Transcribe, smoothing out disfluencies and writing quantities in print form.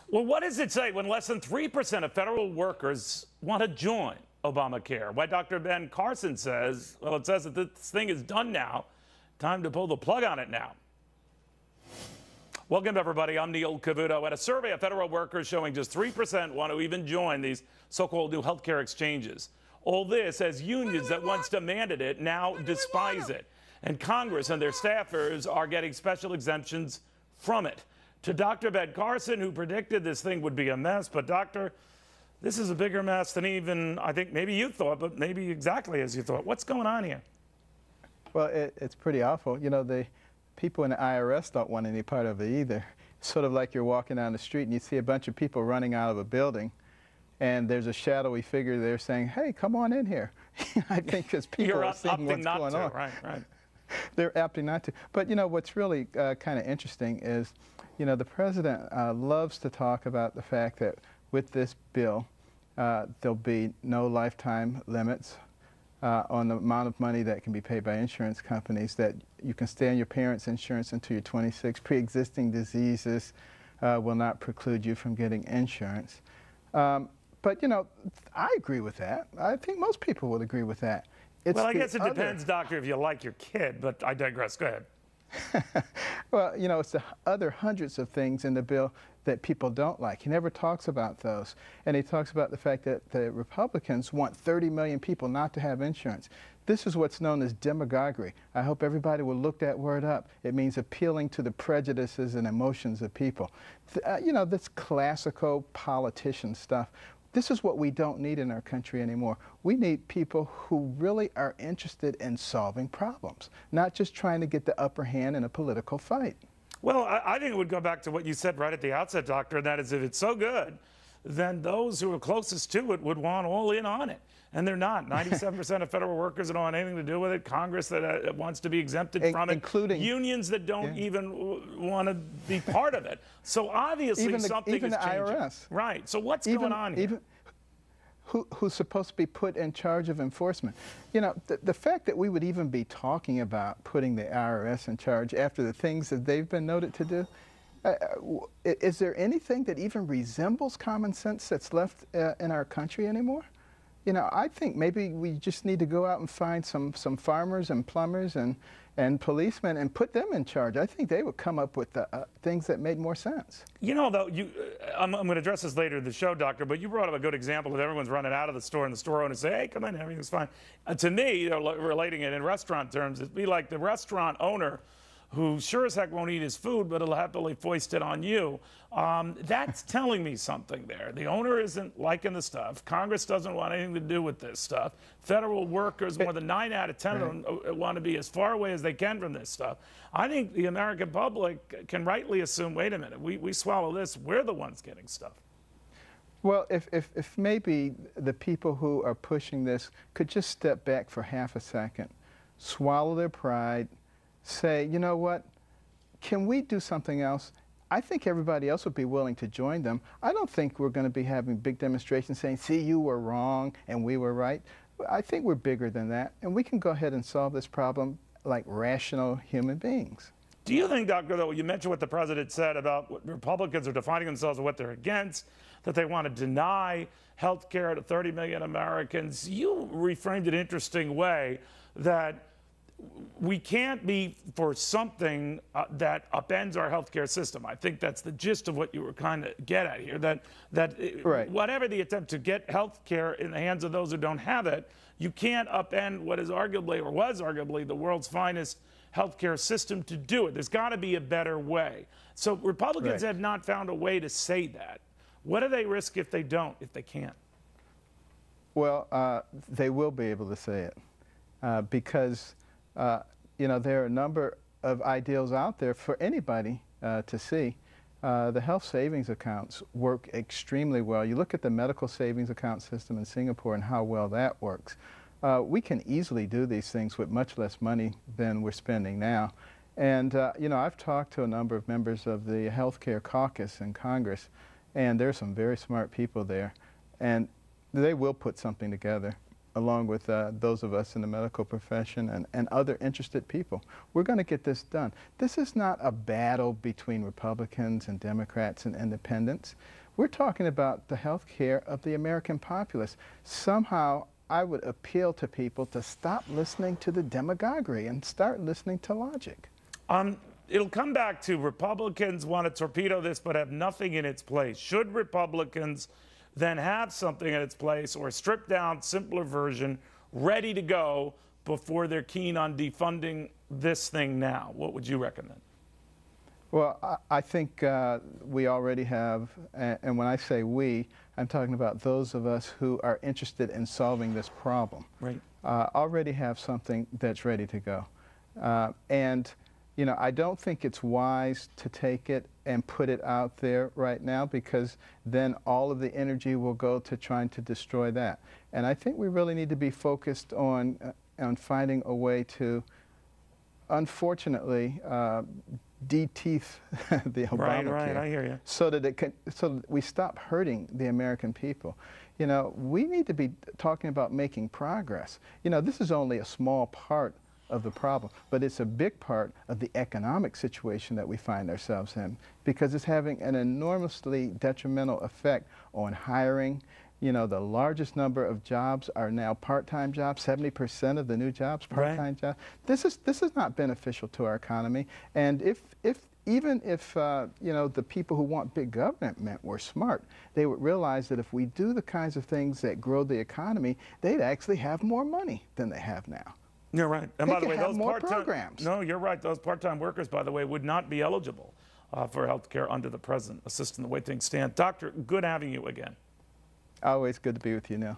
Well, what does it say when less than 3% of federal workers want to join Obamacare? Why Dr. Ben Carson says, well, it says that this thing is done now. Time to pull the plug on it now. Welcome, everybody. I'm Neil Cavuto. At a survey of federal workers showing just 3% want to even join these so-called new healthcare exchanges. All this as unions that once demanded it now despise it. And Congress and their staffers are getting special exemptions from it. To Dr. Ben Carson, who predicted this thing would be a mess, but doctor, this is a bigger mess than even I think maybe you thought, but maybe exactly as you thought. What's going on here? Well, it's pretty awful. You know, the people in the IRS don't want any part of it either. It's sort of like you're walking down the street and you see a bunch of people running out of a building, and there's a shadowy figure there saying, hey, come on in here. I think because people are seeing what's going on. Right. They're opting not to. But, you know, what's really kind of interesting is, you know, the president loves to talk about the fact that with this bill, there'll be no lifetime limits on the amount of money that can be paid by insurance companies, that you can stay on your parents' insurance until you're 26. Pre-existing diseases will not preclude you from getting insurance. But, you know, I agree with that. I think most people would agree with that. Well, I guess it depends, doctor, if you like your kid, but I digress. Go ahead. Well, you know, it's the other hundreds of things in the bill that people don't like. He never talks about those. And he talks about the fact that the Republicans want 30 million people not to have insurance. This is what's known as demagoguery. I hope everybody will look that word up. It means appealing to the prejudices and emotions of people. You know, this classical politician stuff. This is what we don't need in our country anymore. We need people who really are interested in solving problems, not just trying to get the upper hand in a political fight. Well, I think it would go back to what you said right at the outset, doctor, and that is if it's so good, then those who are closest to it would want all in on it. And they're not. 97% of federal workers don't want anything to do with it. Congress that wants to be exempted from it. Including unions that don't even want to be part of it. So obviously something is changing. Even the IRS. Right. So what's going on here? Who's supposed to be put in charge of enforcement? You know, the fact that we would even be talking about putting the IRS in charge after the things that they've been noted to do, is there anything that even resembles common sense that's left in our country anymore? You know, I think maybe we just need to go out and find some farmers and plumbers and policemen and put them in charge. I think they would come up with things that made more sense. You know, though, I'm going to address this later in the show, doctor, but you brought up a good example of everyone's running out of the store and the store owners say, hey, come in, everything's fine. To me, you know, relating it in restaurant terms, it'd be like the restaurant owner who sure as heck won't eat his food, but he'll happily foist it on you. That's telling me something there. The owner isn't liking the stuff. Congress doesn't want anything to do with this stuff. Federal workers, more than 9 out of 10 of them want to be as far away as they can from this stuff. I think the American public can rightly assume, wait a minute, we swallow this, we're the ones getting stuff. Well, if maybe the people who are pushing this could just step back for half a second, swallow their pride, say, you know what, can we do something else? I think everybody else would be willing to join them. I don't think we're going to be having big demonstrations saying, see, you were wrong and we were right. I think we're bigger than that, and we can go ahead and solve this problem like rational human beings. Do you think, doctor, though, you mentioned what the president said about what Republicans are defining themselves as what they're against, that they want to deny health care to 30 million Americans. You reframed it in an interesting way that we can't be for something that upends our healthcare system. I think that's the gist of what you were kind of get at here, that whatever the attempt to get healthcare in the hands of those who don't have it, you can't upend what is arguably, or was arguably, the world's finest healthcare system to do it. There's got to be a better way. So Republicans have not found a way to say that. What do they risk if they don't, if they can't? Well, they will be able to say it because you know, there are a number of ideals out there for anybody to see. The health savings accounts work extremely well. You look at the medical savings account system in Singapore and how well that works. We can easily do these things with much less money than we're spending now. And, you know, I've talked to a number of members of the healthcare caucus in Congress, and there's some very smart people there, and they will put something together. along with those of us in the medical profession and other interested people. We're going to get this done. This is not a battle between Republicans and Democrats and independents. We're talking about the health care of the American populace. Somehow, I would appeal to people to stop listening to the demagoguery and start listening to logic. It'll come back to Republicans want to torpedo this but have nothing in its place. Should Republicans then have something in its place, or a stripped down, simpler version ready to go before they're keen on defunding this thing now? What would you recommend? Well, I think we already have, and when I say we, I'm talking about those of us who are interested in solving this problem. Right. Already have something that's ready to go. And you know, I don't think it's wise to take it and put it out there right now, because then all of the energy will go to trying to destroy that. And I think we really need to be focused on finding a way to, unfortunately, de-teeth the Obamacare. Right, I hear you. So that we stop hurting the American people. You know, we need to be talking about making progress. You know, this is only a small part of the problem, but it's a big part of the economic situation that we find ourselves in, because it's having an enormously detrimental effect on hiring. You know, the largest number of jobs are now part-time jobs. 70% of the new jobs, part-time jobs. This is not beneficial to our economy. And even if you know, the people who want big government were smart, they would realize that if we do the kinds of things that grow the economy, they'd actually have more money than they have now. You're right. And they by the way, those part-time programs. No, you're right. Those part-time workers, by the way, would not be eligible for health care under the present system, the way things stand. Doctor, good having you again. Always good to be with you, Neil.